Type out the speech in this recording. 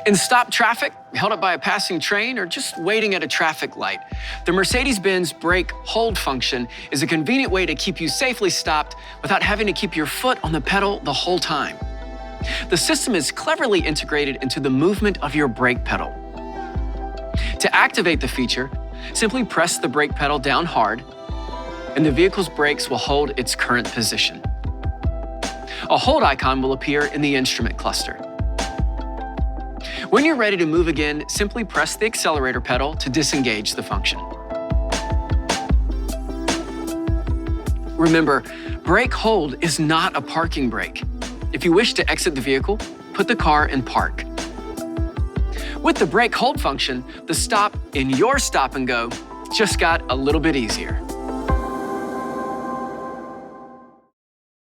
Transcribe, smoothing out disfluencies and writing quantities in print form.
In stop traffic, held up by a passing train, or just waiting at a traffic light, the Mercedes-Benz Brake Hold function is a convenient way to keep you safely stopped without having to keep your foot on the pedal the whole time. The system is cleverly integrated into the movement of your brake pedal. To activate the feature, simply press the brake pedal down hard, and the vehicle's brakes will hold its current position. A hold icon will appear in the instrument cluster. When you're ready to move again, simply press the accelerator pedal to disengage the function. Remember, brake hold is not a parking brake. If you wish to exit the vehicle, put the car in park. With the brake hold function, the stop in your stop and go just got a little bit easier.